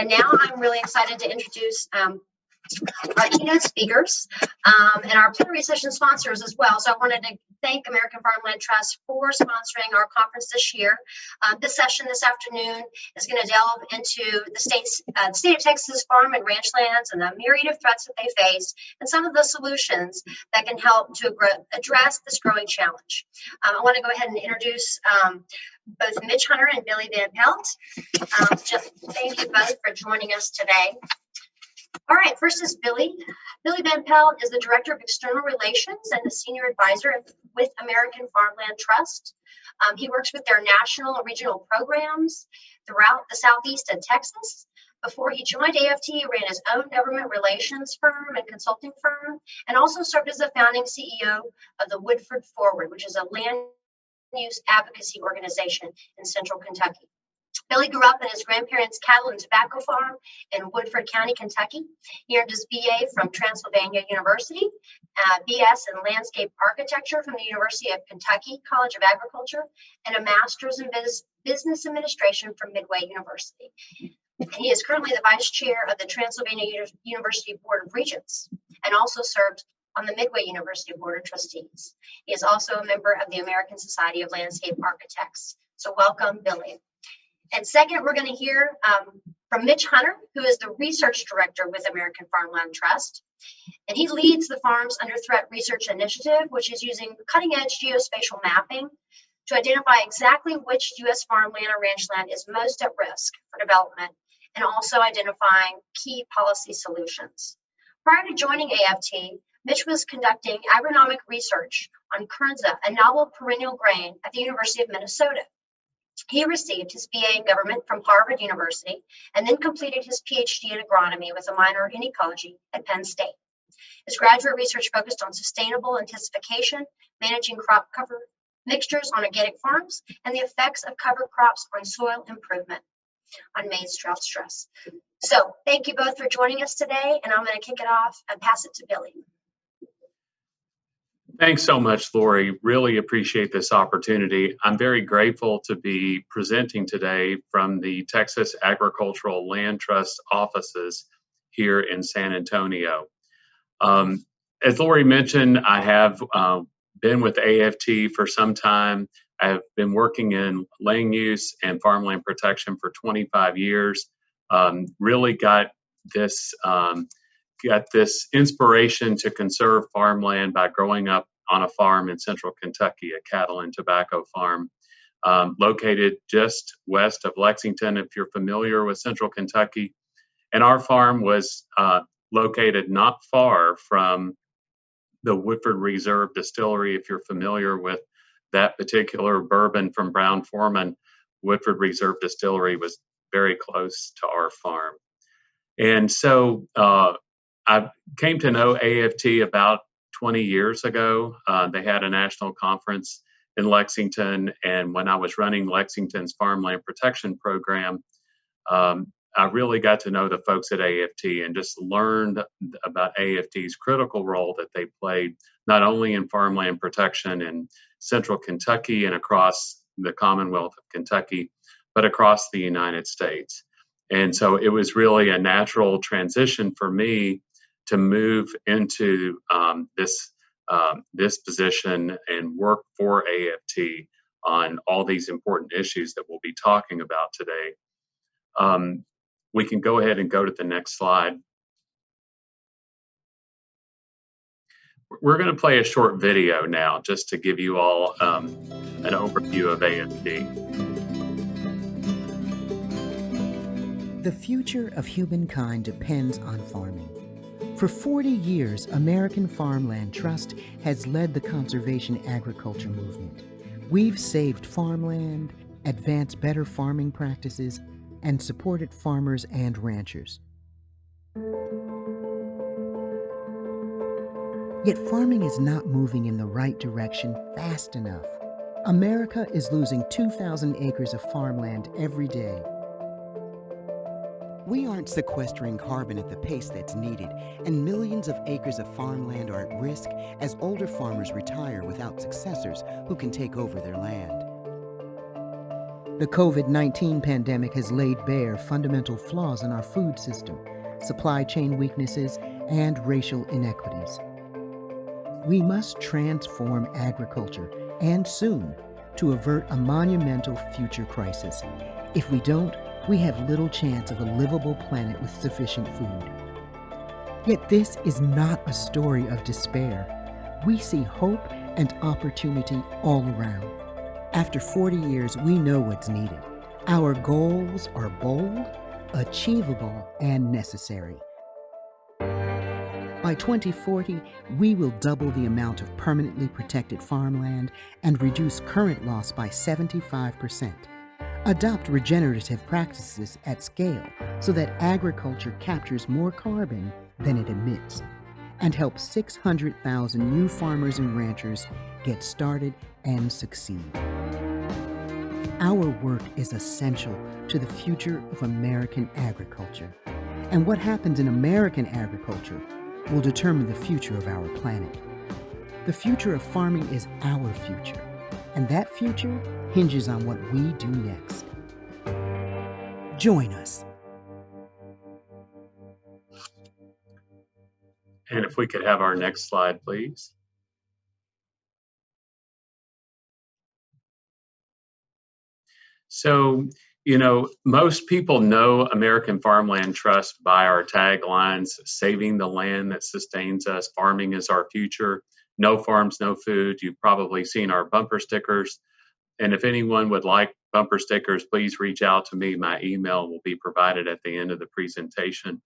And now I'm really excited to introduce our keynote speakers and our plenary session sponsors as well. So I wanted to thank American Farmland Trust for sponsoring our conference this year. This session this afternoon is going to delve into the state of Texas farm and ranch lands and the myriad of threats that they face and some of the solutions that can help to address this growing challenge. I want to go ahead and introduce both Mitch Hunter and Billy Van Pelt. Thank you both for joining us today. All right, first is Billy. Billy Van Pelt is the Director of External Relations and the Senior Advisor with American Farmland Trust. He works with their national and regional programs throughout the Southeast and Texas. Before he joined AFT, he ran his own government relations firm and consulting firm, and also served as the founding CEO of the Woodford Forward, which is a land use advocacy organization in central Kentucky. Billy grew up in his grandparents' cattle and tobacco farm in Woodford County, Kentucky. He earned his BA from Transylvania University, BS in landscape architecture from the University of Kentucky College of Agriculture, and a master's in business administration from Midway University. He is currently the vice chair of the Transylvania University Board of Regents and also served on the Midway University Board of Trustees. He is also a member of the American Society of Landscape Architects. So welcome, Billy. And second, we're going to hear from Mitch Hunter, who is the research director with American Farmland Trust. And he leads the Farms Under Threat Research Initiative, which is using cutting-edge geospatial mapping to identify exactly which U.S. farmland or ranch land is most at risk for development, and also identifying key policy solutions. Prior to joining AFT, Mitch was conducting agronomic research on kernza, a novel perennial grain, at the University of Minnesota. He received his BA in government from Harvard University and then completed his PhD in agronomy with a minor in ecology at Penn State. His graduate research focused on sustainable intensification, managing crop cover mixtures on organic farms, and the effects of cover crops on soil improvement on maize drought stress. So thank you both for joining us today, and I'm going to kick it off and pass it to Billy. Thanks so much, Lori. Really appreciate this opportunity. I'm very grateful to be presenting today from the Texas Agricultural Land Trust offices here in San Antonio. As Lori mentioned, I have been with AFT for some time. I have been working in land use and farmland protection for 25 years. Really got this inspiration to conserve farmland by growing up on a farm in central Kentucky, a cattle and tobacco farm located just west of Lexington, if you're familiar with central Kentucky. And our farm was located not far from the Woodford Reserve Distillery. If you're familiar with that particular bourbon from Brown-Forman, Woodford Reserve Distillery was very close to our farm. And so I came to know AFT about 20 years ago. They had a national conference in Lexington, and when I was running Lexington's farmland protection program, I really got to know the folks at AFT and just learned about AFT's critical role that they played, not only in farmland protection in central Kentucky and across the Commonwealth of Kentucky, but across the United States. And so it was really a natural transition for me to move into this position and work for AFT on all these important issues that we'll be talking about today. We can go ahead and go to the next slide. We're going to play a short video now just to give you all an overview of AFT. The future of humankind depends on farming. For 40 years, American Farmland Trust has led the conservation agriculture movement. We've saved farmland, advanced better farming practices, and supported farmers and ranchers. Yet farming is not moving in the right direction fast enough. America is losing 2,000 acres of farmland every day. We aren't sequestering carbon at the pace that's needed, and millions of acres of farmland are at risk as older farmers retire without successors who can take over their land. The COVID-19 pandemic has laid bare fundamental flaws in our food system, supply chain weaknesses, and racial inequities. We must transform agriculture, and soon, to avert a monumental future crisis. If we don't, we have little chance of a livable planet with sufficient food. Yet this is not a story of despair. We see hope and opportunity all around. After 40 years, we know what's needed. Our goals are bold, achievable, and necessary. By 2040, we will double the amount of permanently protected farmland and reduce current loss by 75%. Adopt regenerative practices at scale so that agriculture captures more carbon than it emits, and help 600,000 new farmers and ranchers get started and succeed. Our work is essential to the future of American agriculture, and what happens in American agriculture will determine the future of our planet. The future of farming is our future, and that future hinges on what we do next. Join us. And if we could have our next slide, please. So, most people know American Farmland Trust by our taglines: saving the land that sustains us, farming is our future, no farms, no food. You've probably seen our bumper stickers. And if anyone would like bumper stickers, please reach out to me. My email will be provided at the end of the presentation.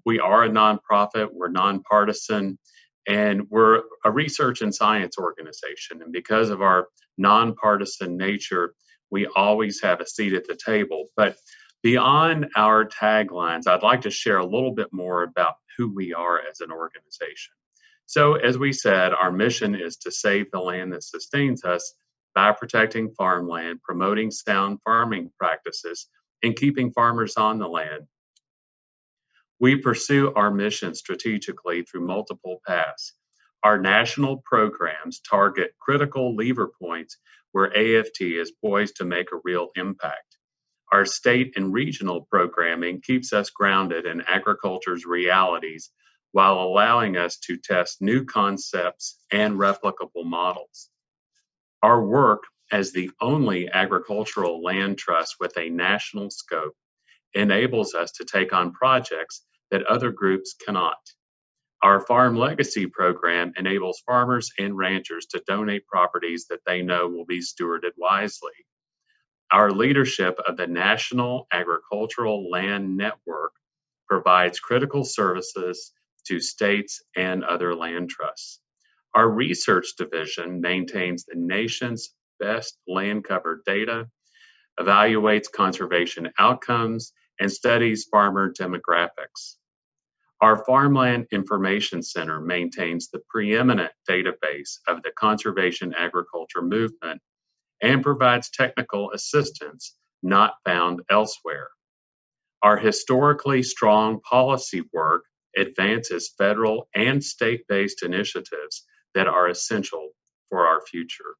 We are a nonprofit, we're nonpartisan, and we're a research and science organization. And because of our nonpartisan nature, we always have a seat at the table. But beyond our taglines, I'd like to share a little bit more about who we are as an organization. So, as we said, our mission is to save the land that sustains us by protecting farmland, promoting sound farming practices, and keeping farmers on the land. We pursue our mission strategically through multiple paths. Our national programs target critical lever points where AFT is poised to make a real impact. Our state and regional programming keeps us grounded in agriculture's realities while allowing us to test new concepts and replicable models. Our work as the only agricultural land trust with a national scope enables us to take on projects that other groups cannot. Our Farm Legacy program enables farmers and ranchers to donate properties that they know will be stewarded wisely. Our leadership of the National Agricultural Land Network provides critical services to states and other land trusts. Our research division maintains the nation's best land cover data, evaluates conservation outcomes, and studies farmer demographics. Our Farmland Information Center maintains the preeminent database of the conservation agriculture movement and provides technical assistance not found elsewhere. Our historically strong policy work advances federal and state-based initiatives that are essential for our future.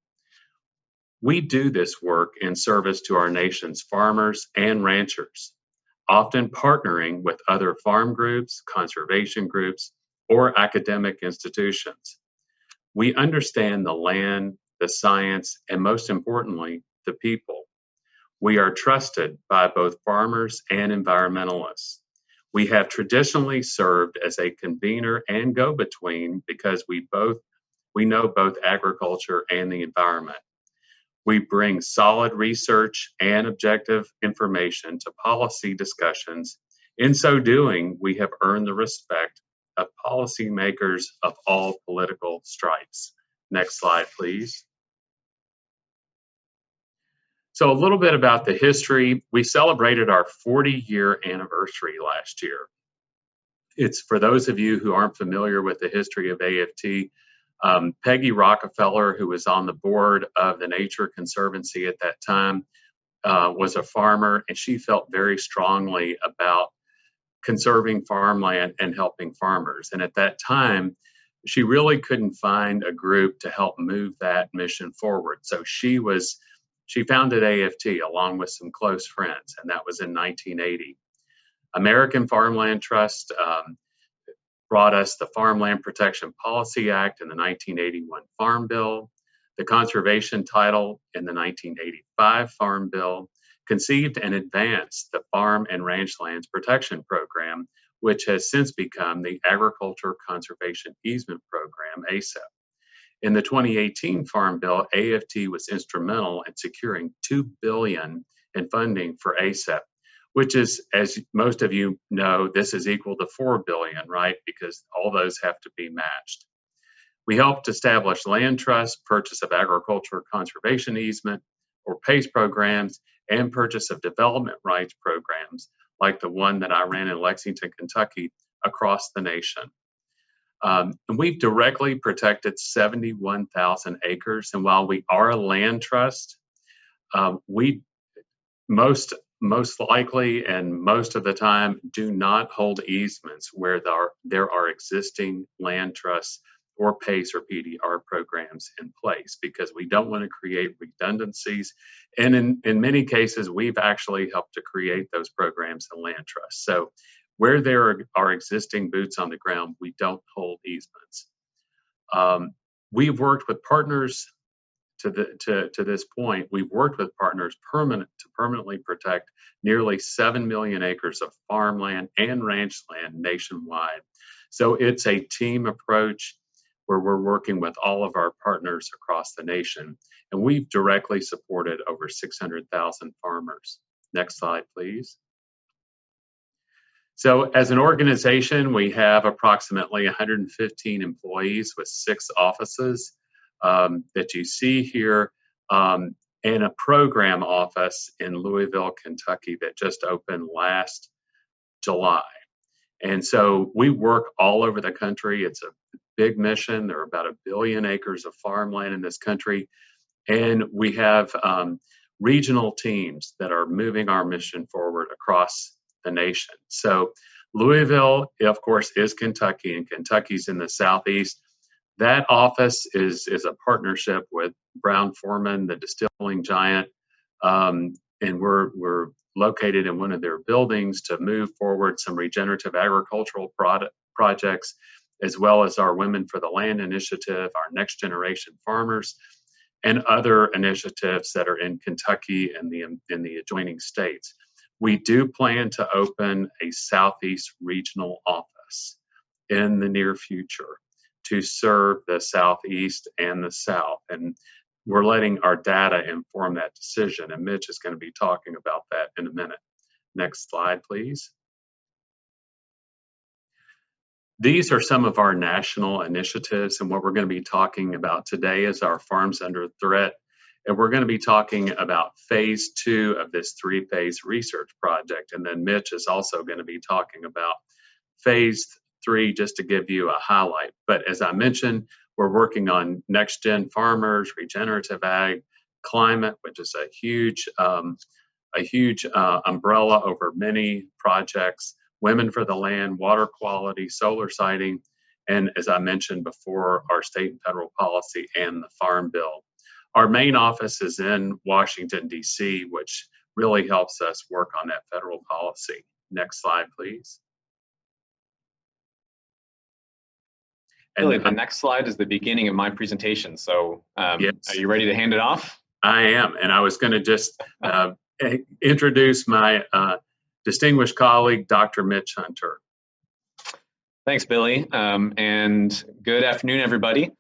We do this work in service to our nation's farmers and ranchers, often partnering with other farm groups, conservation groups, or academic institutions. We understand the land, the science, and most importantly, the people. We are trusted by both farmers and environmentalists. We have traditionally served as a convener and go-between because we know both agriculture and the environment. We bring solid research and objective information to policy discussions. In so doing, we have earned the respect of policymakers of all political stripes. Next slide, please. So a little bit about the history. We celebrated our 40-year anniversary last year. It's for those of you who aren't familiar with the history of AFT, Peggy Rockefeller, who was on the board of the Nature Conservancy at that time, was a farmer, and she felt very strongly about conserving farmland and helping farmers. And at that time, she really couldn't find a group to help move that mission forward. So she was She founded AFT along with some close friends, and that was in 1980. American Farmland Trust brought us the Farmland Protection Policy Act in the 1981 Farm Bill, the conservation title in the 1985 Farm Bill, conceived and advanced the Farm and Ranch Lands Protection Program, which has since become the Agriculture Conservation Easement Program, ACEP. In the 2018 Farm Bill, AFT was instrumental in securing $2 billion in funding for ACEP, which is, as most of you know, this is equal to $4 billion, right? Because all those have to be matched. We helped establish land trusts, purchase of agriculture conservation easement or PACE programs, and purchase of development rights programs like the one that I ran in Lexington, Kentucky, across the nation. And we've directly protected 71,000 acres. And while we are a land trust, we most likely and most of the time do not hold easements where there are existing land trusts or PACE or PDR programs in place, because we don't want to create redundancies. And in many cases, we've actually helped to create those programs and land trusts. So where there are existing boots on the ground, we don't hold easements. We've worked with partners to this point. We've worked with partners to permanently protect nearly 7 million acres of farmland and ranch land nationwide. So it's a team approach where we're working with all of our partners across the nation, and we've directly supported over 600,000 farmers. Next slide, please. So as an organization, we have approximately 115 employees with 6 offices that you see here, and a program office in Louisville, Kentucky that just opened last July. And so we work all over the country. It's a big mission. There are about 1 billion acres of farmland in this country. And we have regional teams that are moving our mission forward across the nation. So Louisville, of course, is Kentucky, and Kentucky's in the southeast. That office is a partnership with Brown-Forman, the distilling giant, and we're located in one of their buildings to move forward some regenerative agricultural projects, as well as our Women for the Land initiative, our Next Generation Farmers, and other initiatives that are in Kentucky and in the adjoining states. We do plan to open a Southeast regional office in the near future to serve the Southeast and the South. And we're letting our data inform that decision. And Mitch is going to be talking about that in a minute. Next slide, please. These are some of our national initiatives, and what we're going to be talking about today is our Farms Under Threat. And we're going to be talking about phase 2 of this 3-phase research project. And then Mitch is also going to be talking about phase 3, just to give you a highlight. But as I mentioned, we're working on next gen farmers, regenerative ag, climate, which is a huge umbrella over many projects, Women for the Land, water quality, solar siting, and as I mentioned before, our state and federal policy and the Farm Bill. Our main office is in Washington, D.C., which really helps us work on that federal policy. Next slide, please. And Billy, the next slide is the beginning of my presentation. So yes. Are you ready to hand it off? I am. And I was going to just introduce my distinguished colleague, Dr. Mitch Hunter. Thanks, Billy. And good afternoon, everybody.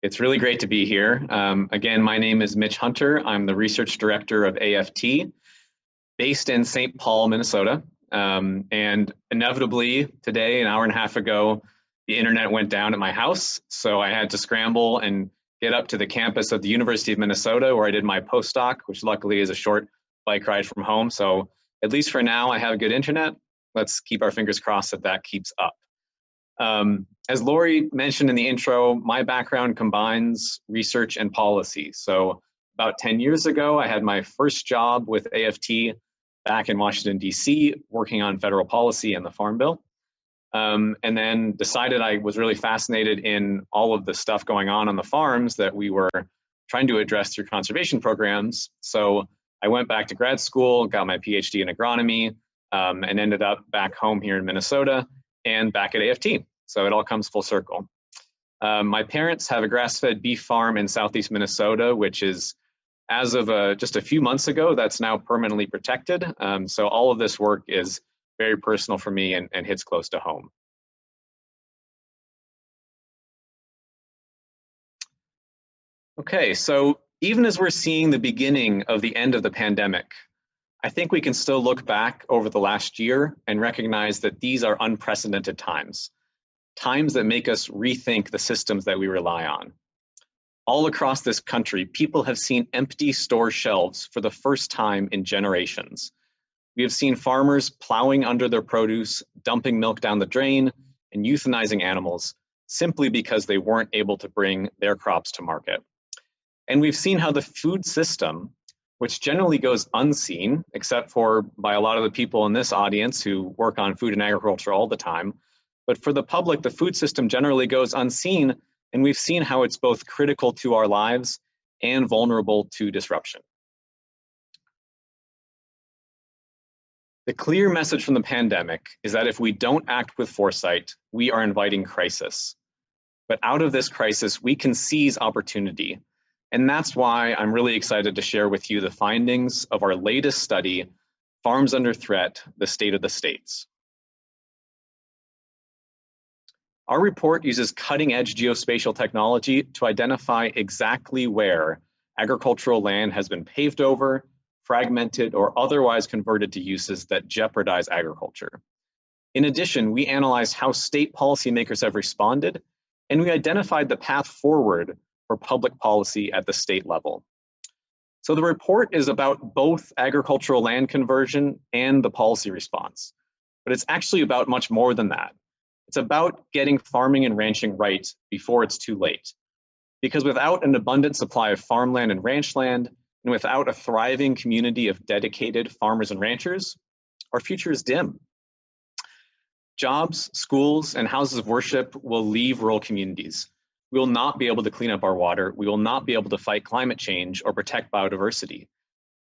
It's really great to be here. Again, my name is Mitch Hunter. I'm the research director of AFT, based in St. Paul, Minnesota. And inevitably, today, an hour and a half ago, the internet went down at my house. So I had to scramble and get up to the campus of the University of Minnesota, where I did my postdoc, which luckily is a short bike ride from home. So at least for now, I have good internet. Let's keep our fingers crossed that that keeps up. As Lori mentioned in the intro, my background combines research and policy. So about 10 years ago, I had my first job with AFT back in Washington, D.C., working on federal policy and the Farm Bill. And then decided I was really fascinated in all of the stuff going on the farms that we were trying to address through conservation programs. So I went back to grad school, got my PhD in agronomy, and ended up back home here in Minnesota and back at AFT. So it all comes full circle. My parents have a grass-fed beef farm in southeast Minnesota, which is, as of just a few months ago, that's now permanently protected. So all of this work is very personal for me and hits close to home. Okay, so even as we're seeing the beginning of the end of the pandemic, I think we can still look back over the last year and recognize that these are unprecedented times that make us rethink the systems that we rely on. All across this country, people have seen empty store shelves for the first time in generations. We have seen farmers plowing under their produce, dumping milk down the drain, and euthanizing animals simply because they weren't able to bring their crops to market. And we've seen how the food system, which generally goes unseen, except for by a lot of the people in this audience who work on food and agriculture all the time, but for the public, the food system generally goes unseen, and we've seen how it's both critical to our lives and vulnerable to disruption. The clear message from the pandemic is that if we don't act with foresight, we are inviting crisis. But out of this crisis, we can seize opportunity. And that's why I'm really excited to share with you the findings of our latest study, Farms Under Threat, the State of the States. Our report uses cutting-edge geospatial technology to identify exactly where agricultural land has been paved over, fragmented, or otherwise converted to uses that jeopardize agriculture. In addition, we analyzed how state policymakers have responded, and we identified the path forward for public policy at the state level. So the report is about both agricultural land conversion and the policy response, but it's actually about much more than that. It's about getting farming and ranching right before it's too late. Because without an abundant supply of farmland and ranchland, and without a thriving community of dedicated farmers and ranchers, our future is dim. Jobs, schools, and houses of worship will leave rural communities. We will not be able to clean up our water. We will not be able to fight climate change or protect biodiversity.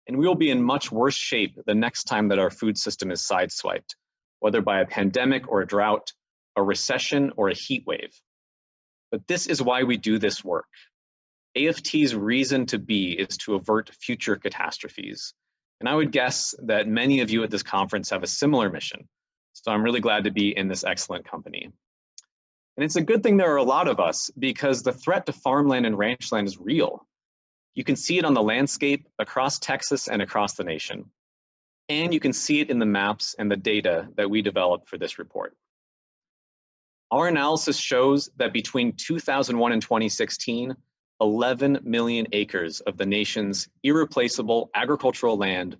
And we will be in much worse shape the next time that our food system is sideswiped, whether by a pandemic or a drought, a recession or a heat wave. But this is why we do this work. AFT's reason to be is to avert future catastrophes. And I would guess that many of you at this conference have a similar mission. So I'm really glad to be in this excellent company. And it's a good thing there are a lot of us, because the threat to farmland and ranchland is real. You can see it on the landscape across Texas and across the nation. And you can see it in the maps and the data that we developed for this report. Our analysis shows that between 2001 and 2016, 11 million acres of the nation's irreplaceable agricultural land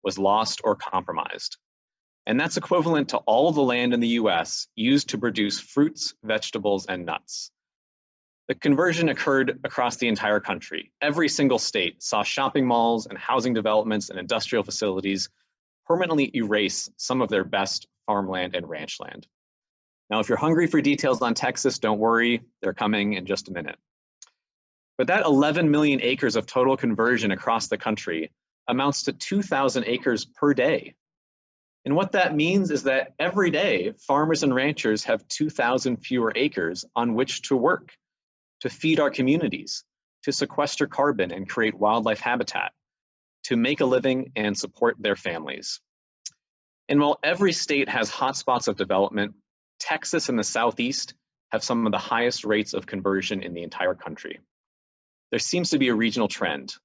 was lost or compromised. And that's equivalent to all the land in the US used to produce fruits, vegetables, and nuts. The conversion occurred across the entire country. Every single state saw shopping malls and housing developments and industrial facilities permanently erase some of their best farmland and ranch land. Now, if you're hungry for details on Texas, don't worry, they're coming in just a minute. But that 11 million acres of total conversion across the country amounts to 2,000 acres per day. And what that means is that every day, farmers and ranchers have 2,000 fewer acres on which to work, to feed our communities, to sequester carbon and create wildlife habitat, to make a living and support their families. And while every state has hotspots of development, Texas and the Southeast have some of the highest rates of conversion in the entire country. There seems to be a regional trend.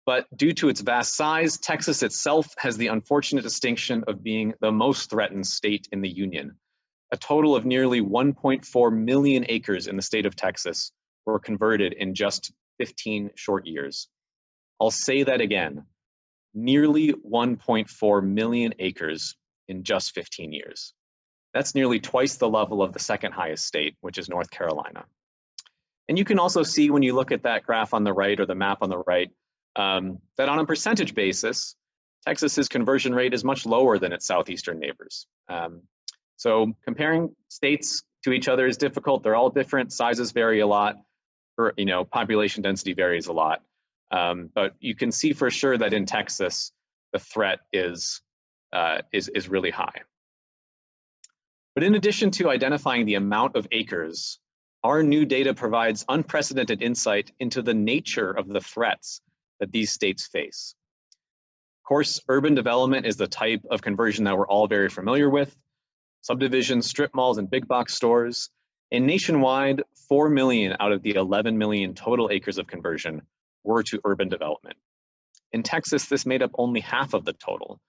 But due to its vast size, Texas itself has the unfortunate distinction of being the most threatened state in the union. A total of nearly 1.4 million acres in the state of Texas were converted in just 15 short years. I'll say that again, nearly 1.4 million acres in just 15 years. That's nearly twice the level of the second highest state, which is North Carolina. And you can also see when you look at that graph on the right or the map on the right, that on a percentage basis, Texas's conversion rate is much lower than its southeastern neighbors. So comparing states to each other is difficult. They're all different, sizes vary a lot. or, population density varies a lot. But you can see for sure that in Texas, the threat is really high. But in addition to identifying the amount of acres, our new data provides unprecedented insight into the nature of the threats that these states face. Of course, urban development is the type of conversion that we're all very familiar with. Subdivisions, strip malls, and big box stores. And nationwide, 4 million out of the 11 million total acres of conversion were to urban development. In Texas, this made up only half of the total.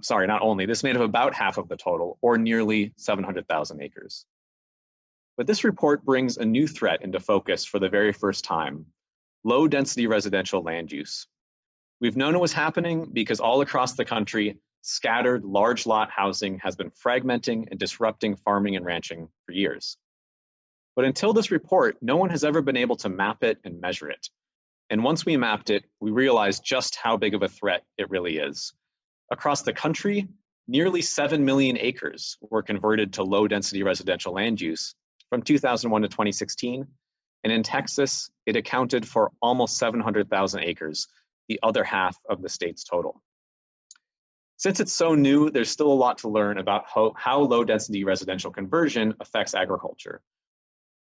Sorry, not only, this made up about half of the total, or nearly 700,000 acres. But this report brings a new threat into focus for the very first time: low density residential land use. We've known it was happening because all across the country, scattered large lot housing has been fragmenting and disrupting farming and ranching for years. But until this report, no one has ever been able to map it and measure it. And once we mapped it, we realized just how big of a threat it really is. Across the country, nearly 7 million acres were converted to low density residential land use from 2001 to 2016. And in Texas, it accounted for almost 700,000 acres, the other half of the state's total. Since it's so new, there's still a lot to learn about how low density residential conversion affects agriculture.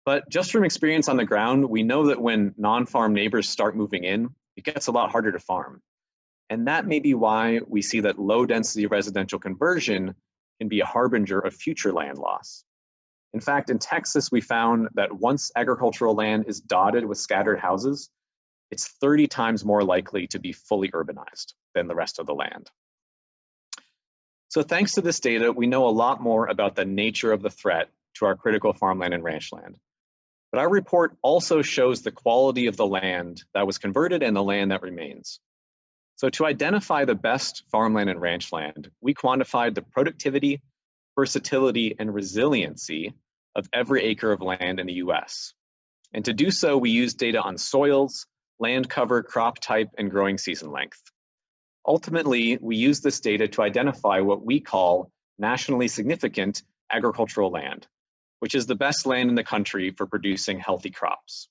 But just from experience on the ground, we know that when non-farm neighbors start moving in, it gets a lot harder to farm. And that may be why we see that low density residential conversion can be a harbinger of future land loss. In fact, in Texas, we found that once agricultural land is dotted with scattered houses, it's 30 times more likely to be fully urbanized than the rest of the land. So thanks to this data, we know a lot more about the nature of the threat to our critical farmland and ranchland. But our report also shows the quality of the land that was converted and the land that remains. So to identify the best farmland and ranchland, we quantified the productivity, versatility, and resiliency of every acre of land in the US. And to do so, we used data on soils, land cover, crop type, and growing season length. Ultimately, we use this data to identify what we call nationally significant agricultural land, which is the best land in the country for producing healthy crops.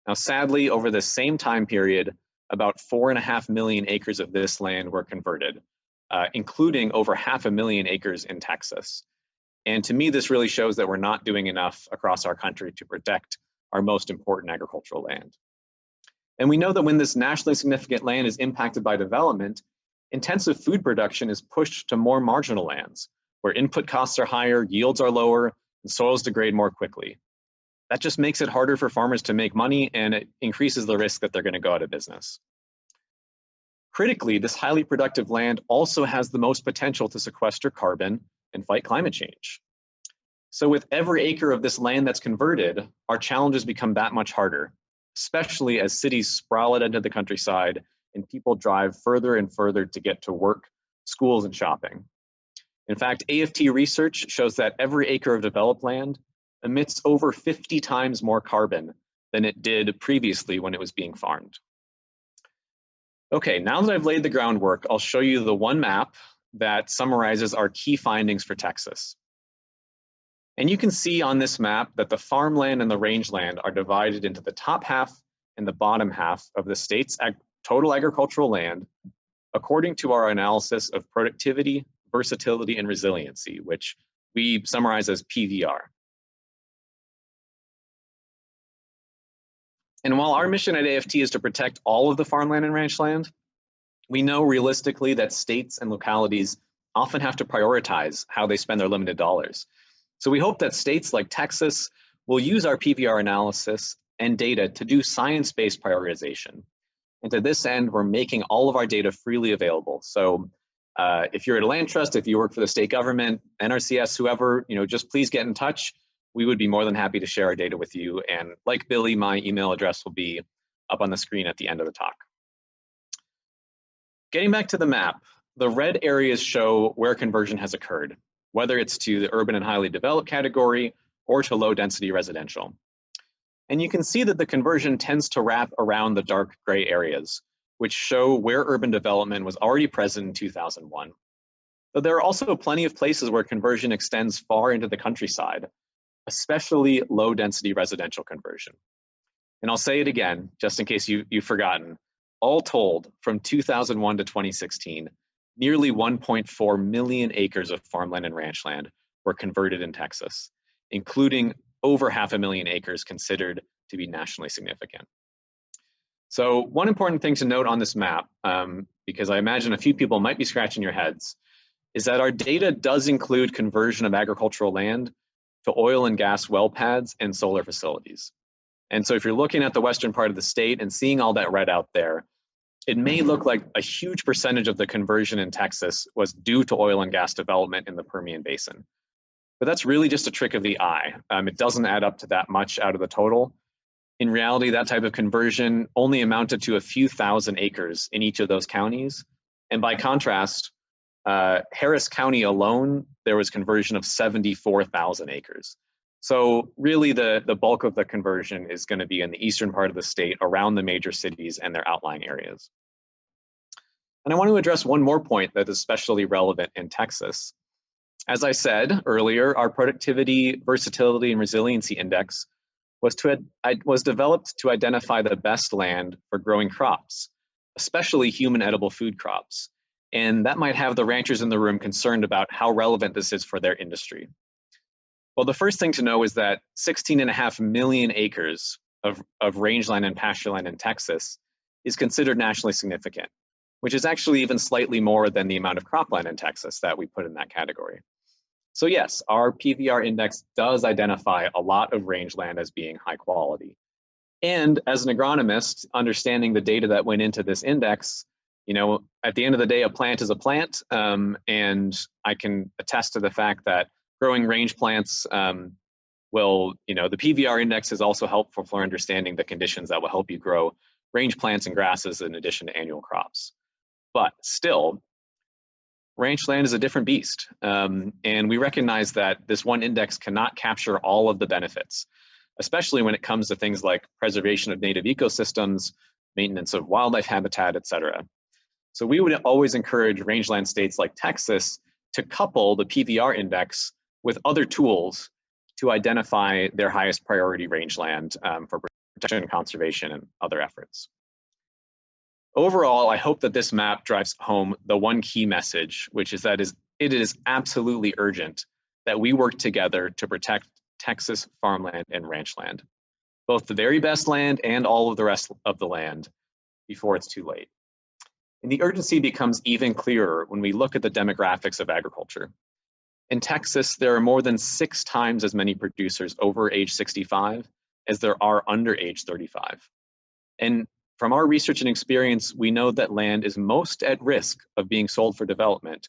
Now, sadly, over the same time period, about 4.5 million acres of this land were converted, including over 500,000 acres in Texas. And to me, this really shows that we're not doing enough across our country to protect our most important agricultural land. And we know that when this nationally significant land is impacted by development, intensive food production is pushed to more marginal lands, where input costs are higher, yields are lower, and soils degrade more quickly. That just makes it harder for farmers to make money, and it increases the risk that they're going to go out of business. Critically, this highly productive land also has the most potential to sequester carbon and fight climate change. So with every acre of this land that's converted, our challenges become that much harder, especially as cities sprawl it into the countryside and people drive further and further to get to work, schools, and shopping. In fact, AFT research shows that every acre of developed land emits over 50 times more carbon than it did previously when it was being farmed. Okay, now that I've laid the groundwork, I'll show you the one map that summarizes our key findings for Texas. And you can see on this map that the farmland and the rangeland are divided into the top half and the bottom half of the state's total agricultural land, according to our analysis of productivity, versatility, and resiliency, which we summarize as PVR. And while our mission at AFT is to protect all of the farmland and ranchland, we know realistically that states and localities often have to prioritize how they spend their limited dollars. So we hope that states like Texas will use our PVR analysis and data to do science-based prioritization. And to this end, we're making all of our data freely available. So if you're at a land trust, if you work for the state government, NRCS, whoever, just please get in touch. We would be more than happy to share our data with you. And like Billy, my email address will be up on the screen at the end of the talk. Getting back to the map, the red areas show where conversion has occurred, whether it's to the urban and highly developed category or to low density residential. And you can see that the conversion tends to wrap around the dark gray areas, which show where urban development was already present in 2001. But there are also plenty of places where conversion extends far into the countryside, especially low density residential conversion. And I'll say it again, just in case you've forgotten. All told, from 2001 to 2016, nearly 1.4 million acres of farmland and ranchland were converted in Texas, including over 500,000 acres considered to be nationally significant. So one important thing to note on this map, because I imagine a few people might be scratching your heads, is that our data does include conversion of agricultural land to oil and gas well pads and solar facilities. And so if you're looking at the western part of the state and seeing all that red out there, it may look like a huge percentage of the conversion in Texas was due to oil and gas development in the Permian Basin. But that's really just a trick of the eye. It doesn't add up to that much out of the total. In reality, that type of conversion only amounted to a few thousand acres in each of those counties. And by contrast, Harris County alone, there was conversion of 74,000 acres. So really the bulk of the conversion is going to be in the eastern part of the state around the major cities and their outlying areas. And I want to address one more point that is especially relevant in Texas. As I said earlier, our Productivity, Versatility, and Resiliency Index was developed to identify the best land for growing crops, especially human edible food crops. And that might have the ranchers in the room concerned about how relevant this is for their industry. Well, the first thing to know is that 16.5 million acres of rangeland and pastureland in Texas is considered nationally significant, which is actually even slightly more than the amount of cropland in Texas that we put in that category. So yes, our PVR index does identify a lot of rangeland as being high quality. And as an agronomist, understanding the data that went into this index, at the end of the day, a plant is a plant, and I can attest to the fact that growing range plants the PVR index is also helpful for understanding the conditions that will help you grow range plants and grasses in addition to annual crops. But still, ranchland is a different beast. And we recognize that this one index cannot capture all of the benefits, especially when it comes to things like preservation of native ecosystems, maintenance of wildlife habitat, et cetera. So we would always encourage rangeland states like Texas to couple the PVR index with other tools to identify their highest priority rangeland for protection, conservation, and other efforts. Overall, I hope that this map drives home the one key message, which is that it is absolutely urgent that we work together to protect Texas farmland and ranchland, both the very best land and all of the rest of the land, before it's too late. And the urgency becomes even clearer when we look at the demographics of agriculture. In Texas, there are more than 6 times as many producers over age 65 as there are under age 35. And from our research and experience, we know that land is most at risk of being sold for development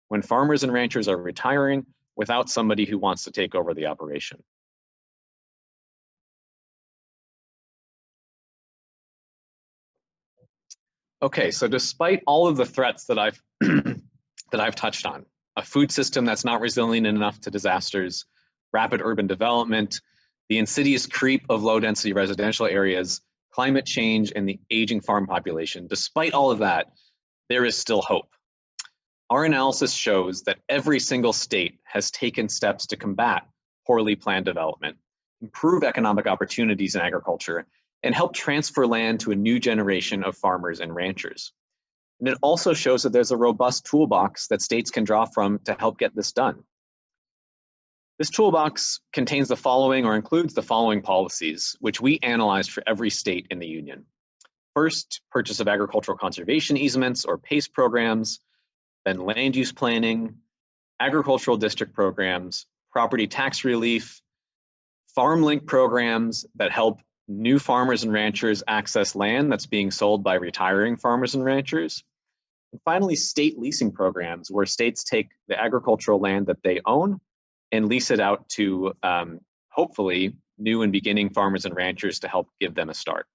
when farmers and ranchers are retiring without somebody who wants to take over the operation. Okay, so despite all of the threats that I've that I've touched on, a food system that's not resilient enough to disasters, rapid urban development, the insidious creep of low-density residential areas, climate change, and the aging farm population, despite all of that, there is still hope. Our analysis shows that every single state has taken steps to combat poorly planned development, improve economic opportunities in agriculture, and help transfer land to a new generation of farmers and ranchers. And it also shows that there's a robust toolbox that states can draw from to help get this done. This toolbox contains the following, or includes the following policies, which we analyzed for every state in the union. First, purchase of agricultural conservation easements or PACE programs, then land use planning, agricultural district programs, property tax relief, farm link programs that help new farmers and ranchers access land that's being sold by retiring farmers and ranchers. And finally, state leasing programs where states take the agricultural land that they own and lease it out to hopefully new and beginning farmers and ranchers to help give them a start.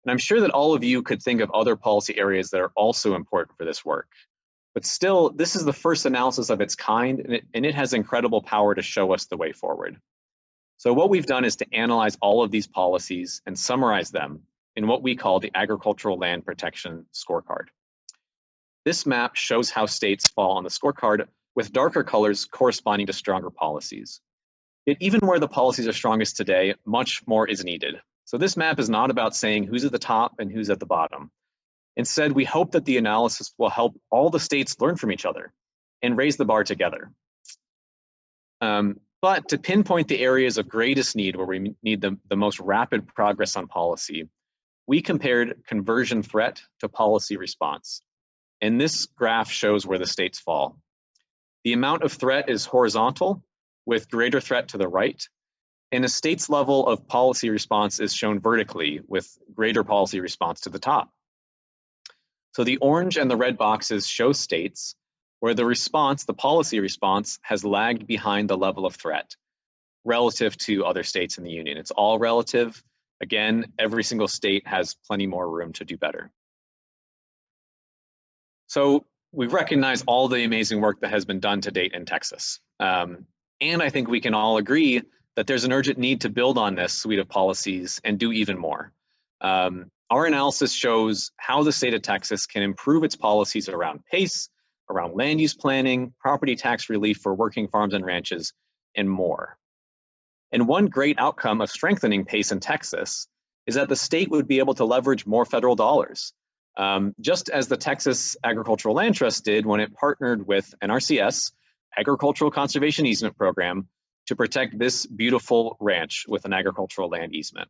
And I'm sure that all of you could think of other policy areas that are also important for this work. But still, this is the first analysis of its kind, and it has incredible power to show us the way forward. So what we've done is to analyze all of these policies and summarize them in what we call the Agricultural Land Protection Scorecard. This map shows how states fall on the scorecard with darker colors corresponding to stronger policies. Yet even where the policies are strongest today, much more is needed. So this map is not about saying who's at the top and who's at the bottom. Instead, we hope that the analysis will help all the states learn from each other and raise the bar together. But to pinpoint the areas of greatest need where we need the most rapid progress on policy, we compared conversion threat to policy response. And this graph shows where the states fall. The amount of threat is horizontal, with greater threat to the right, and a state's level of policy response is shown vertically, with greater policy response to the top. So the orange and the red boxes show states where the response, the policy response, has lagged behind the level of threat relative to other states in the union. It's all relative. Again, every single state has plenty more room to do better. So we recognize all the amazing work that has been done to date in Texas. And I think we can all agree that there's an urgent need to build on this suite of policies and do even more. Our analysis shows how the state of Texas can improve its policies around PACE, around land use planning, property tax relief for working farms and ranches, and more. And one great outcome of strengthening PACE in Texas is that the state would be able to leverage more federal dollars, just as the Texas Agricultural Land Trust did when it partnered with NRCS, Agricultural Conservation Easement Program, to protect this beautiful ranch with an agricultural land easement.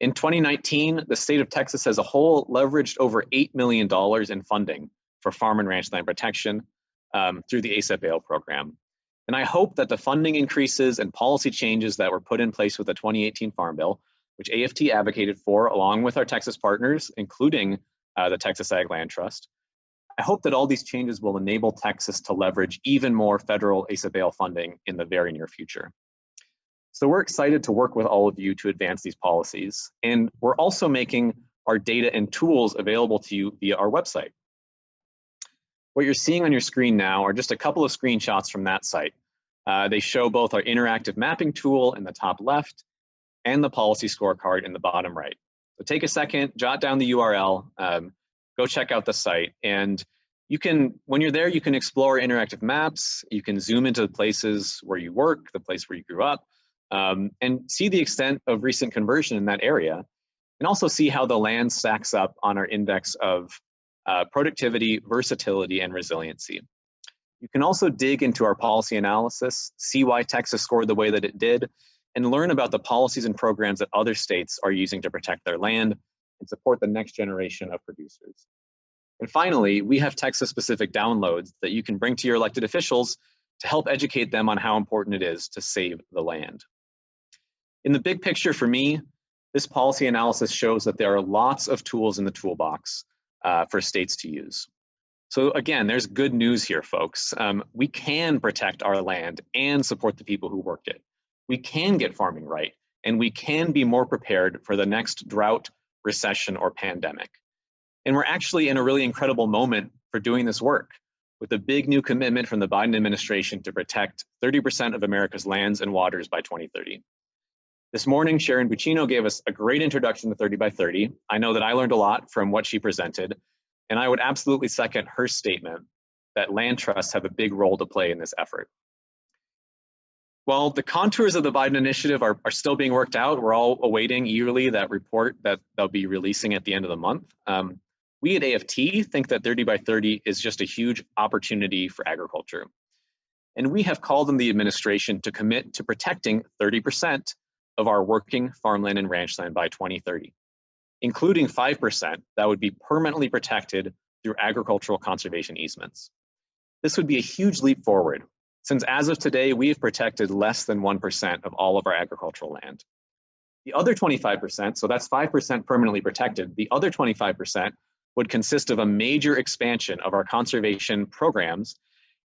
In 2019, the state of Texas as a whole leveraged over $8 million in funding for farm and ranch land protection through the ASAP-AIL program. And I hope that the funding increases and policy changes that were put in place with the 2018 Farm Bill, which AFT advocated for along with our Texas partners, including the Texas Ag Land Trust, I hope that all these changes will enable Texas to leverage even more federal ASAP-AIL funding in the very near future. So we're excited to work with all of you to advance these policies. And we're also making our data and tools available to you via our website. What you're seeing on your screen now are just a couple of screenshots from that site. They show both our interactive mapping tool in the top left and the policy scorecard in the bottom right. So take a second, jot down the URL, go check out the site. And you can, when you're there, you can explore interactive maps. You can zoom into the places where you work, the place where you grew up, and see the extent of recent conversion in that area. And also see how the land stacks up on our index of productivity, versatility, and resiliency. You can also dig into our policy analysis, see why Texas scored the way that it did, and learn about the policies and programs that other states are using to protect their land and support the next generation of producers. And finally, we have Texas-specific downloads that you can bring to your elected officials to help educate them on how important it is to save the land. In the big picture for me, this policy analysis shows that there are lots of tools in the toolbox for states to use. So again, there's good news here, folks. We can protect our land and support the people who work it. We can get farming right, and we can be more prepared for the next drought, recession, or pandemic. And we're actually in a really incredible moment for doing this work, with a big new commitment from the Biden administration to protect 30% of America's lands and waters by 2030. This morning, Sharon Buccino gave us a great introduction to 30 by 30. I know that I learned a lot from what she presented, and I would absolutely second her statement that land trusts have a big role to play in this effort. While the contours of the Biden initiative are still being worked out, we're all awaiting eagerly that report that they'll be releasing at the end of the month. We at AFT think that 30 by 30 is just a huge opportunity for agriculture. And we have called on the administration to commit to protecting 30% of our working farmland and ranch land by 2030, including 5% that would be permanently protected through agricultural conservation easements. This would be a huge leap forward, since as of today, we have protected less than 1% of all of our agricultural land. The other 25%, so that's 5% permanently protected, the other 25% would consist of a major expansion of our conservation programs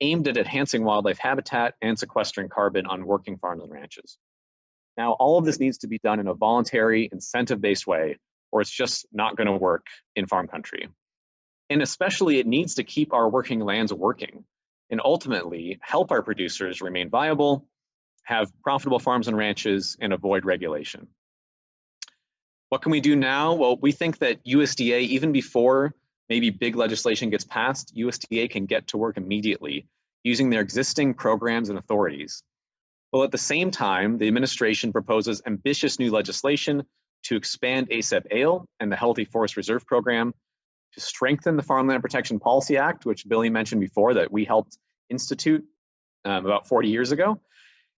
aimed at enhancing wildlife habitat and sequestering carbon on working farms and ranches. Now, all of this needs to be done in a voluntary, incentive-based way, or it's just not going to work in farm country. And especially, it needs to keep our working lands working and ultimately help our producers remain viable, have profitable farms and ranches, and avoid regulation. What can we do now? Well, we think that USDA, even before maybe big legislation gets passed, USDA can get to work immediately using their existing programs and authorities. Well, at the same time, the administration proposes ambitious new legislation to expand ASEP Ale and the Healthy Forest Reserve Program, to strengthen the Farmland Protection Policy Act, which Billy mentioned before that we helped institute about 40 years ago,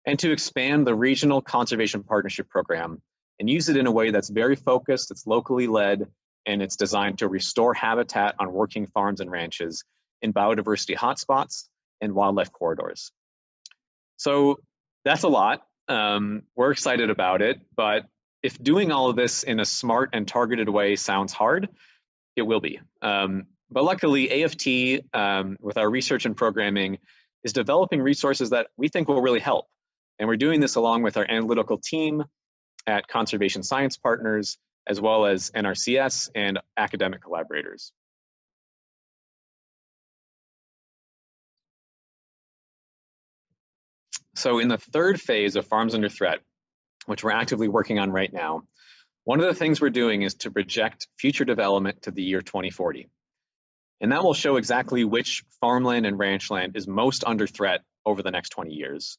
and to expand the Regional Conservation Partnership Program and use it in a way that's very focused, it's locally led, and it's designed to restore habitat on working farms and ranches in biodiversity hotspots and wildlife corridors. So that's a lot. We're excited about it, but if doing all of this in a smart and targeted way sounds hard, it will be. But luckily, AFT, with our research and programming, is developing resources that we think will really help. And we're doing this along with our analytical team at Conservation Science Partners, as well as NRCS and academic collaborators. So in the third phase of Farms Under Threat, which we're actively working on right now, one of the things we're doing is to project future development to the year 2040. And that will show exactly which farmland and ranchland is most under threat over the next 20 years.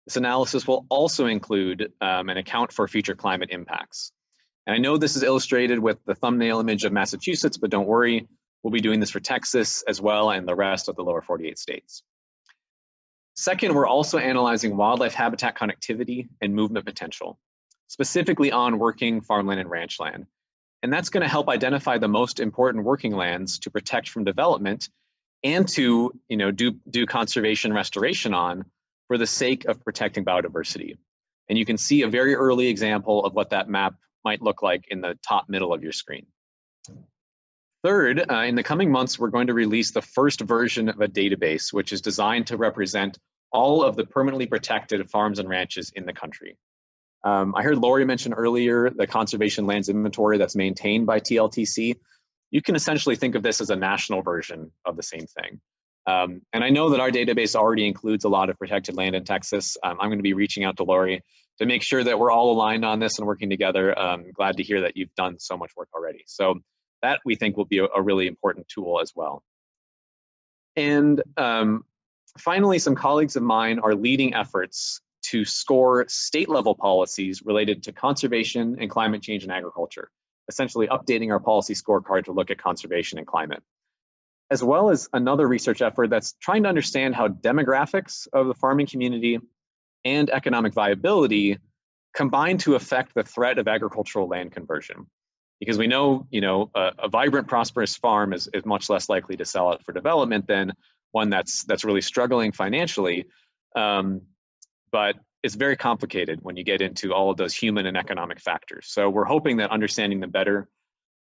This analysis will also include an account for future climate impacts. And I know this is illustrated with the thumbnail image of Massachusetts, but don't worry, we'll be doing this for Texas as well and the rest of the lower 48 states. Second, we're also analyzing wildlife habitat connectivity and movement potential, specifically on working farmland and ranchland. And that's going to help identify the most important working lands to protect from development and to do conservation restoration on for the sake of protecting biodiversity. And you can see a very early example of what that map might look like in the top middle of your screen. Third, in the coming months, we're going to release the first version of a database, which is designed to represent all of the permanently protected farms and ranches in the country. I heard Lori mention earlier the conservation lands inventory that's maintained by TLTC. You can essentially think of this as a national version of the same thing. And I know that our database already includes a lot of protected land in Texas. I'm going to be reaching out to Lori to make sure that we're all aligned on this and working together. Glad to hear that you've done so much work already. So that we think will be a really important tool as well. And finally, some colleagues of mine are leading efforts to score state-level policies related to conservation and climate change in agriculture, essentially updating our policy scorecard to look at conservation and climate, as well as another research effort that's trying to understand how demographics of the farming community and economic viability combine to affect the threat of agricultural land conversion. Because we know, a vibrant, prosperous farm is much less likely to sell it for development than one that's really struggling financially. But it's very complicated when you get into all of those human and economic factors. So we're hoping that understanding them better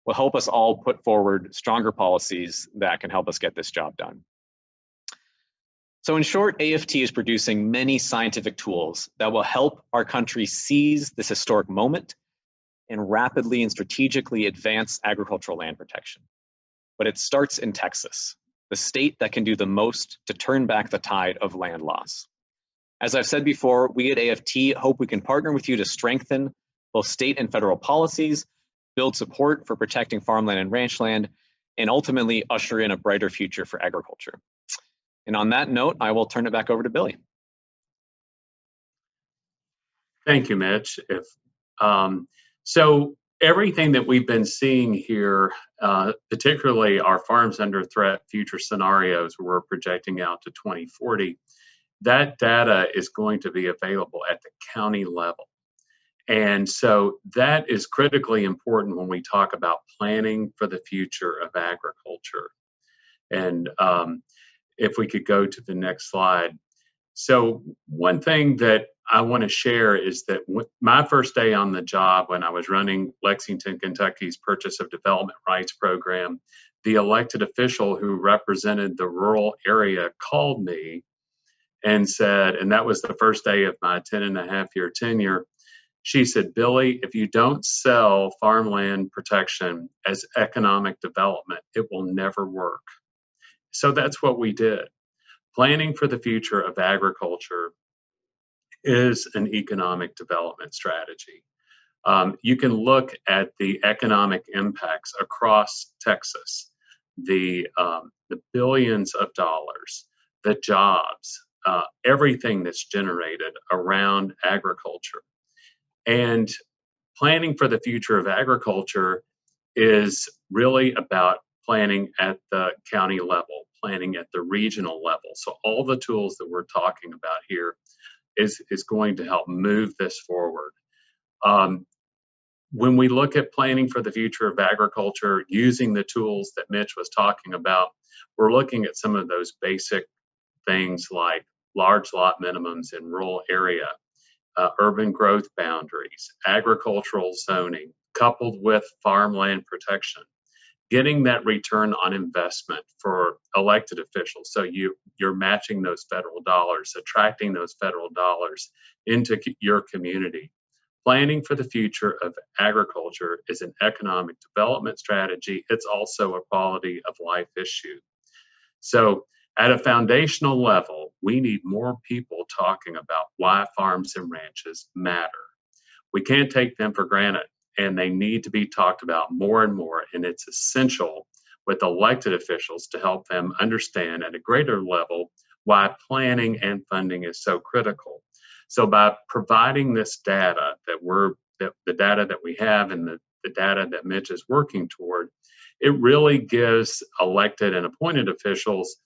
will help us all put forward stronger policies that can help us get this job done. So in short, AFT is producing many scientific tools that will help our country seize this historic moment and rapidly and strategically advance agricultural land protection. But it starts in Texas, the state that can do the most to turn back the tide of land loss. As I've said before, we at AFT hope we can partner with you to strengthen both state and federal policies, build support for protecting farmland and ranchland, and ultimately usher in a brighter future for agriculture. And on that note, I will turn it back over to Billy. Thank you, Mitch. So everything that we've been seeing here, particularly our farms under threat future scenarios, where we're projecting out to 2040, that data is going to be available at the county level. And so that is critically important when we talk about planning for the future of agriculture. And if we could go to the next slide. So one thing that I want to share is that my first day on the job, when I was running Lexington, Kentucky's Purchase of Development Rights program, the elected official who represented the rural area called me and said, and that was the first day of my 10.5-year tenure, she said, Billy, if you don't sell farmland protection as economic development, it will never work. So that's what we did. Planning for the future of agriculture is an economic development strategy. You can look at the economic impacts across Texas, the billions of dollars, the jobs, everything that's generated around agriculture. And planning for the future of agriculture is really about planning at the county level, planning at the regional level. So all the tools that we're talking about here is going to help move this forward. When we look at planning for the future of agriculture, using the tools that Mitch was talking about, we're looking at some of those basic things like large lot minimums in rural area, urban growth boundaries, agricultural zoning, coupled with farmland protection, getting that return on investment for elected officials. So you're matching those federal dollars, attracting those federal dollars into your community. Planning for the future of agriculture is an economic development strategy. It's also a quality of life issue. So at a foundational level, we need more people talking about why farms and ranches matter. We can't take them for granted, and they need to be talked about more and more. And it's essential with elected officials to help them understand at a greater level why planning and funding is so critical. So by providing this data the data that we have and the data that Mitch is working toward, it really gives elected and appointed officials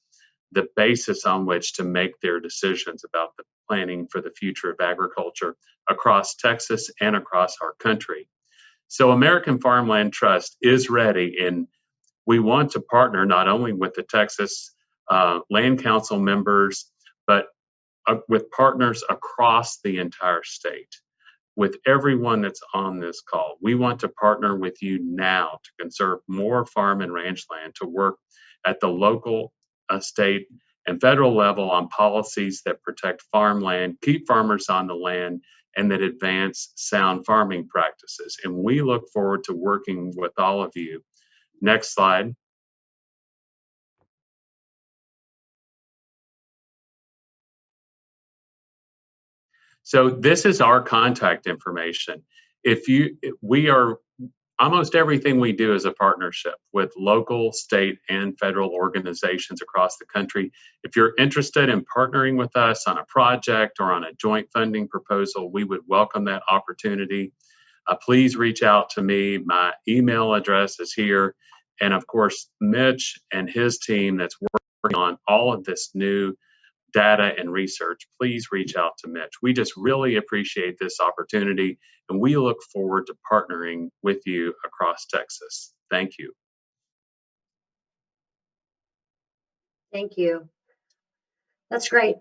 the basis on which to make their decisions about the planning for the future of agriculture across Texas and across our country. So American Farmland Trust is ready, and we want to partner not only with the Texas Land Council members, but with partners across the entire state, with everyone that's on this call. We want to partner with you now to conserve more farm and ranch land, to work at the local, state, and federal level on policies that protect farmland, keep farmers on the land, and that advance sound farming practices. And we look forward to working with all of you. Next slide. So this is our contact information. Almost everything we do is a partnership with local, state, and federal organizations across the country. If you're interested in partnering with us on a project or on a joint funding proposal, we would welcome that opportunity. Please reach out to me. My email address is here. And of course, Mitch and his team that's working on all of this new data and research, please reach out to Mitch. We just really appreciate this opportunity, and we look forward to partnering with you across Texas. Thank you. Thank you. That's great.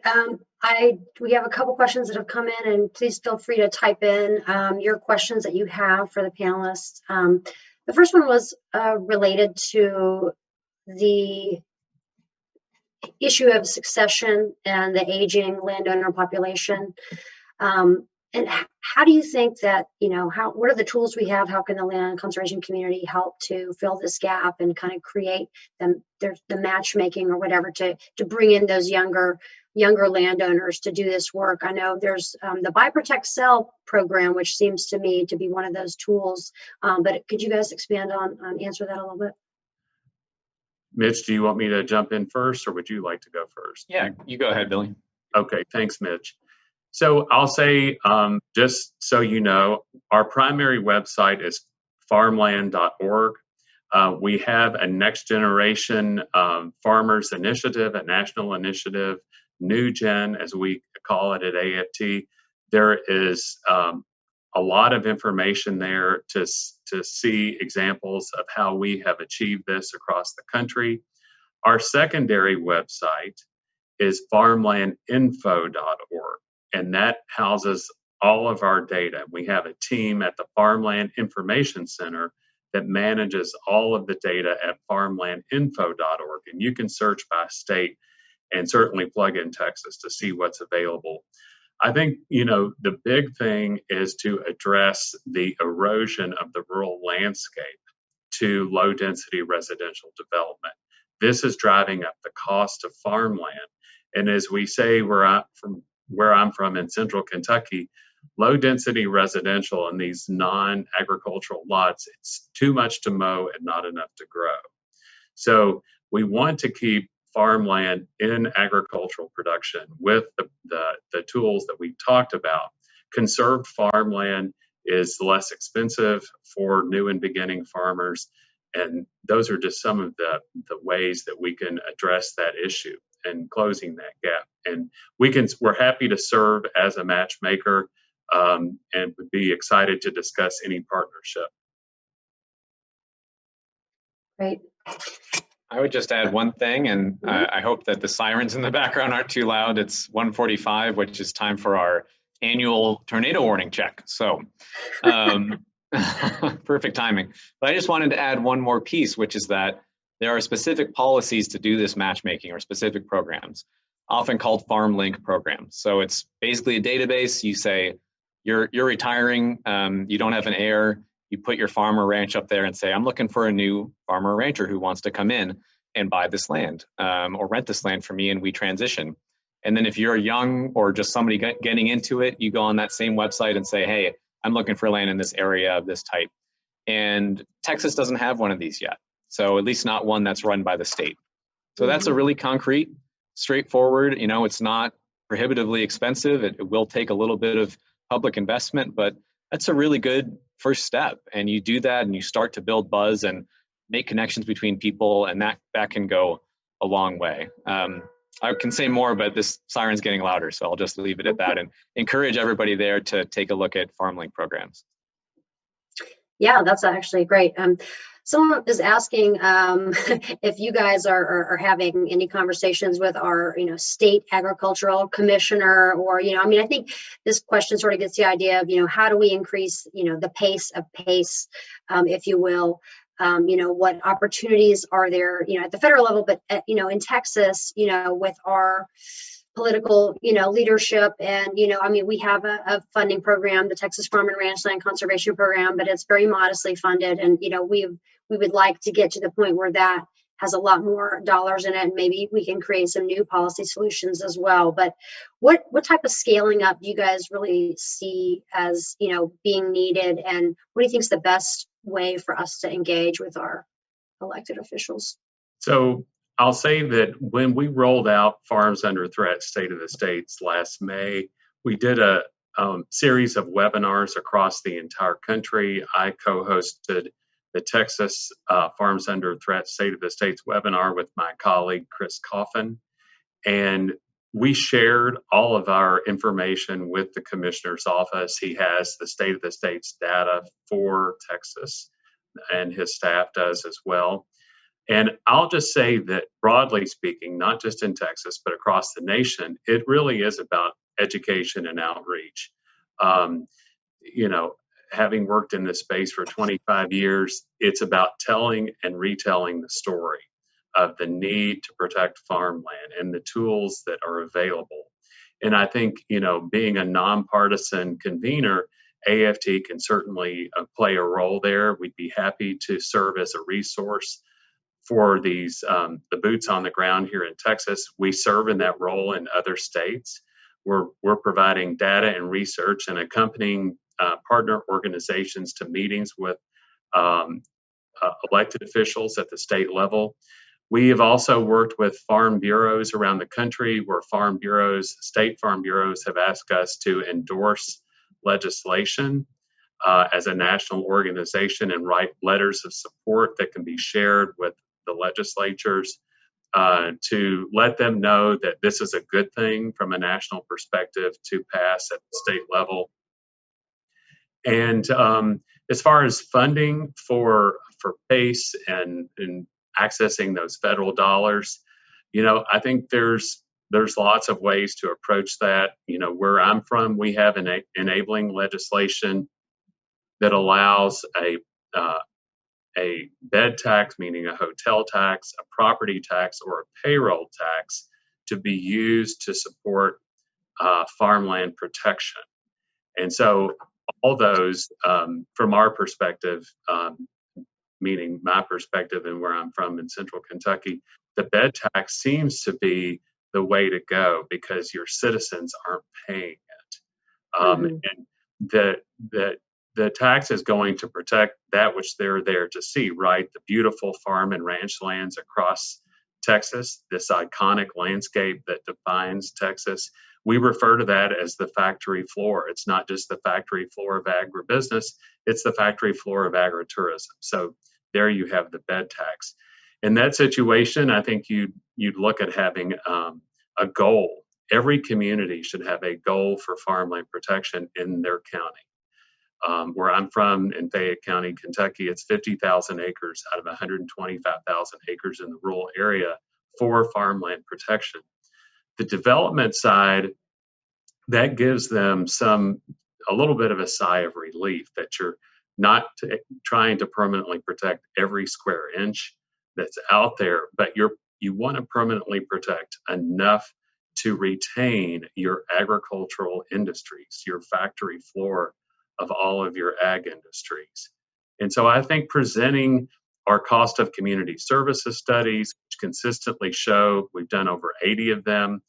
We have a couple questions that have come in, and please feel free to type in your questions that you have for the panelists. The first one was related to the issue of succession and the aging landowner population. And how do you think that, what are the tools we have? How can the land conservation community help to fill this gap and kind of create the matchmaking or whatever to bring in those younger landowners to do this work? I know there's the Buy, Protect, Sell program, which seems to me to be one of those tools. But could you guys expand on answer that a little bit? Mitch, do you want me to jump in first, or would you like to go first? Yeah, you go ahead, Billy. Okay, thanks, Mitch. So I'll say, just so you know, our primary website is farmland.org. We have a next generation farmers initiative, a national initiative, New Gen, as we call it at AFT. There is a lot of information there to see examples of how we have achieved this across the country. Our secondary website is farmlandinfo.org, and that houses all of our data. We have a team at the Farmland Information Center that manages all of the data at farmlandinfo.org, and you can search by state and certainly plug in Texas to see what's available. I think, the big thing is to address the erosion of the rural landscape to low density residential development. This is driving up the cost of farmland. And as we say, where I'm from in central Kentucky, low density residential and these non-agricultural lots, it's too much to mow and not enough to grow. So we want to keep farmland in agricultural production with the tools that we talked about. Conserved farmland is less expensive for new and beginning farmers. And those are just some of the ways that we can address that issue and closing that gap. And we're happy to serve as a matchmaker, and would be excited to discuss any partnership. Great. I would just add one thing, and I hope that the sirens in the background aren't too loud. It's 1:45, which is time for our annual tornado warning check. So perfect timing. But I just wanted to add one more piece, which is that there are specific policies to do this matchmaking, or specific programs, often called farm link programs. So it's basically a database. You say you're retiring, you don't have an heir, you put your farm or ranch up there and say, I'm looking for a new farmer or rancher who wants to come in and buy this land, or rent this land for me, and we transition. And then if you're young or just somebody getting into it, you go on that same website and say, hey, I'm looking for land in this area of this type. And Texas doesn't have one of these yet. So at least not one that's run by the state. So that's a really concrete, straightforward, it's not prohibitively expensive. It will take a little bit of public investment, but that's a really good first step. And you do that and you start to build buzz and make connections between people, and that can go a long way. I can say more, but this siren's getting louder, so I'll just leave it at that and encourage everybody there to take a look at FarmLink programs. Yeah, that's actually great. Someone is asking if you guys are having any conversations with our, state agricultural commissioner, or, I think this question sort of gets the idea of, how do we increase, the pace, if you will. What opportunities are there, at the federal level, but, in Texas, with our political, leadership. And, we have a funding program, the Texas Farm and Ranchland Conservation Program, but it's very modestly funded. And, we would like to get to the point where that has a lot more dollars in it, and maybe we can create some new policy solutions as well. But what type of scaling up do you guys really see as, being needed? And what do you think is the best way for us to engage with our elected officials? So I'll say that when we rolled out Farms Under Threat State of the States last May, we did a series of webinars across the entire country. I co-hosted the Texas Farms Under Threat State of the States webinar with my colleague, Chris Coffin. And we shared all of our information with the commissioner's office. He has the State of the States data for Texas, and his staff does as well. And I'll just say that broadly speaking, not just in Texas, but across the nation, it really is about education and outreach. Having worked in this space for 25 years, it's about telling and retelling the story of the need to protect farmland and the tools that are available. And I think, being a nonpartisan convener, AFT can certainly play a role there. We'd be happy to serve as a resource for these, the boots on the ground here in Texas. We serve in that role in other states. We're providing data and research and accompanying partner organizations to meetings with elected officials at the state level. We have also worked with farm bureaus around the country, where state farm bureaus have asked us to endorse legislation as a national organization and write letters of support that can be shared with the legislatures to let them know that this is a good thing from a national perspective to pass at the state level. And as far as funding for PACE and accessing those federal dollars, I think there's lots of ways to approach that. Where I'm from, we have an enabling legislation that allows a bed tax, meaning a hotel tax, a property tax, or a payroll tax to be used to support farmland protection. And so all those, from our perspective, meaning my perspective and where I'm from in central Kentucky, the bed tax seems to be the way to go because your citizens aren't paying it. And the tax is going to protect that which they're there to see, right? The beautiful farm and ranch lands across Texas, this iconic landscape that defines Texas. we refer to that as the factory floor. It's not just the factory floor of agribusiness, it's the factory floor of agritourism. So there you have the bed tax. In that situation, I think you'd look at having a goal. Every community should have a goal for farmland protection in their county. Where I'm from in Fayette County, Kentucky, it's 50,000 acres out of 125,000 acres in the rural area for farmland protection. The development side, that gives them a little bit of a sigh of relief that you're not trying to permanently protect every square inch that's out there, but you want to permanently protect enough to retain your agricultural industries, your factory floor of all of your ag industries. And so I think presenting our cost of community services studies, which consistently show, we've done over 80 of them,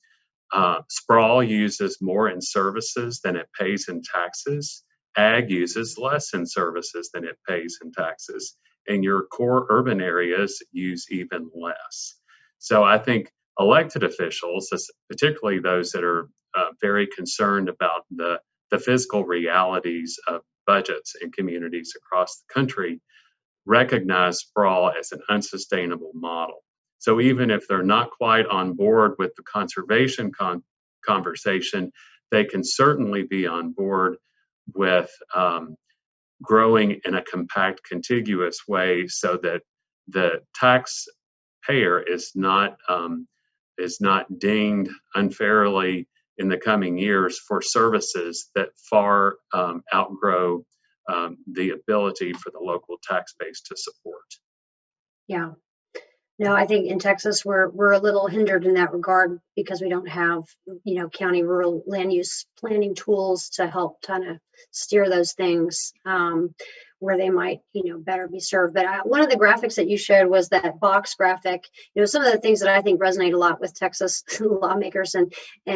sprawl uses more in services than it pays in taxes. Ag uses less in services than it pays in taxes. And your core urban areas use even less. So I think elected officials, particularly those that are very concerned about the physical realities of budgets in communities across the country, recognize sprawl as an unsustainable model. So even if they're not quite on board with the conservation conversation, they can certainly be on board with growing in a compact, contiguous way so that the taxpayer is not dinged unfairly in the coming years for services that far outgrow the ability for the local tax base to support. Yeah. No, I think in Texas we're a little hindered in that regard because we don't have, county rural land use planning tools to help kind of steer those things where they might, better be served. But one of the graphics that you showed was that box graphic. Some of the things that I think resonate a lot with Texas lawmakers and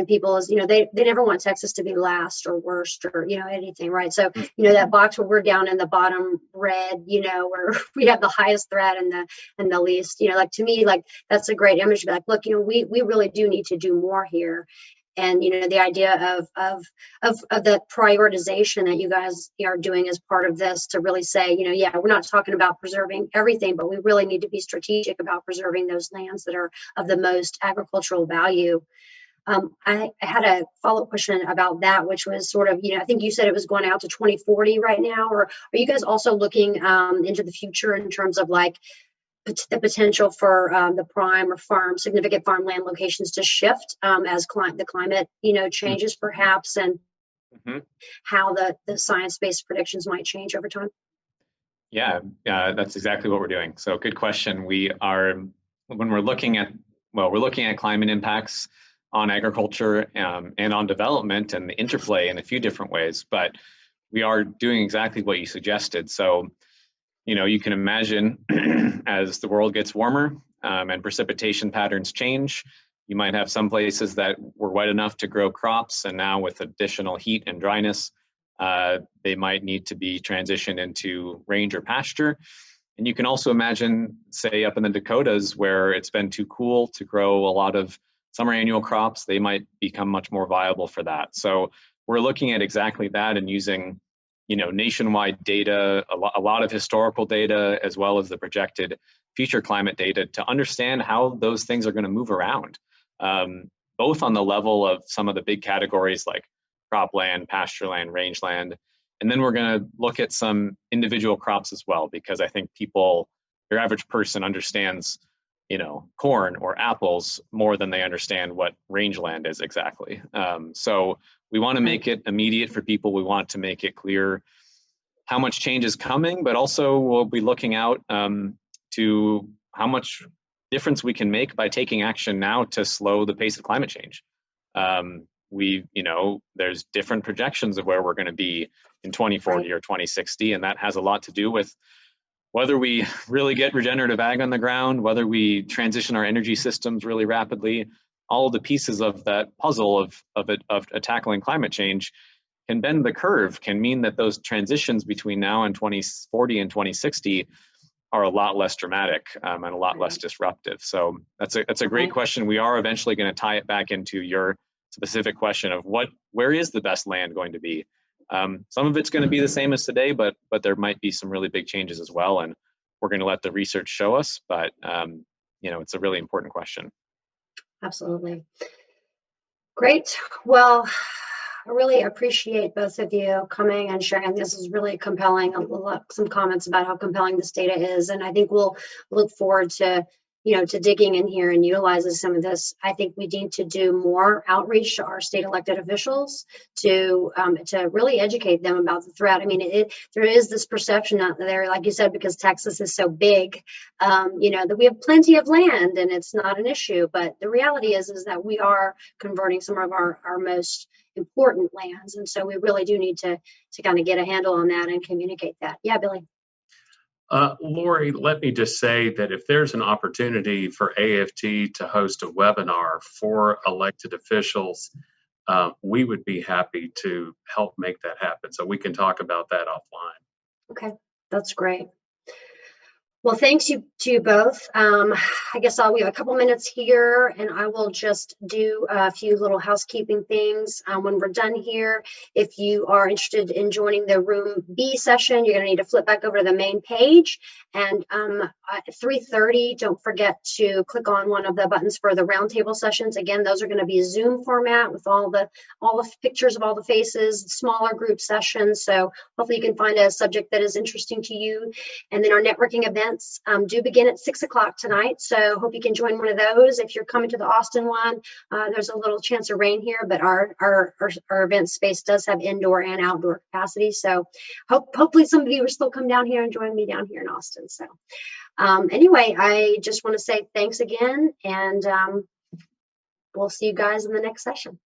people is, they never want Texas to be last or worst or, anything, right? So, that box where we're down in the bottom red, where we have the highest threat and the least, to me, that's a great image. Like, look, we really do need to do more here. And the idea of the prioritization that you guys are doing as part of this to really say, we're not talking about preserving everything, but we really need to be strategic about preserving those lands that are of the most agricultural value. I had a follow-up question about that, which was sort of, I think you said it was going out to 2040 right now, or are you guys also looking into the future in terms of the potential for the prime or significant farmland locations to shift as the climate, changes perhaps, and how the science-based predictions might change over time? Yeah, that's exactly what we're doing. So good question. When we're looking at climate impacts on agriculture and on development and the interplay in a few different ways, but we are doing exactly what you suggested. So you can imagine as the world gets warmer and precipitation patterns change, you might have some places that were wet enough to grow crops, and now with additional heat and dryness, they might need to be transitioned into range or pasture. And you can also imagine, say, up in the Dakotas where it's been too cool to grow a lot of summer annual crops, they might become much more viable for that. So we're looking at exactly that and using nationwide data, a lot of historical data, as well as the projected future climate data to understand how those things are going to move around, both on the level of some of the big categories like cropland, pastureland, rangeland. And then we're going to look at some individual crops as well, because I think your average person understands, corn or apples more than they understand what rangeland is exactly. So we want to make it immediate for people. We want to make it clear how much change is coming, but also we'll be looking out to how much difference we can make by taking action now to slow the pace of climate change. There's different projections of where we're going to be in 2040 or 2060, and that has a lot to do with whether we really get regenerative ag on the ground, whether we transition our energy systems really rapidly. All of the pieces of that puzzle of tackling climate change can bend the curve, can mean that those transitions between now and 2040 and 2060 are a lot less dramatic and a lot less disruptive. So that's a great question. We are eventually going to tie it back into your specific question of where is the best land going to be? Some of it's going to be the same as today, but there might be some really big changes as well, and we're going to let the research show us. But it's a really important question. Absolutely. Great. Well, I really appreciate both of you coming and sharing. This is really compelling. Some comments about how compelling this data is, and I think we'll look forward to digging in here and utilizing some of this. I think we need to do more outreach to our state elected officials to really educate them about the threat. I mean, there is this perception out there, like you said, because Texas is so big, that we have plenty of land and it's not an issue. But the reality is that we are converting some of our most important lands, and so we really do need to kind of get a handle on that and communicate that. Yeah, Billy. Lori, let me just say that if there's an opportunity for AFT to host a webinar for elected officials, we would be happy to help make that happen. So we can talk about that offline. Okay, that's great. Well, thanks to you both. I guess we have a couple minutes here, and I will just do a few little housekeeping things. When we're done here, if you are interested in joining the Room B session, you're going to need to flip back over to the main page. And at 3:30, don't forget to click on one of the buttons for the roundtable sessions. Again, those are going to be Zoom format with all the pictures of all the faces, smaller group sessions. So hopefully you can find a subject that is interesting to you. And then our networking events do begin at 6 o'clock tonight, so hope you can join one of those. If you're coming to the Austin one, there's a little chance of rain here, but our event space does have indoor and outdoor capacity, so hopefully some of you will still come down here and join me down here in Austin. So anyway, I just want to say thanks again, and we'll see you guys in the next session.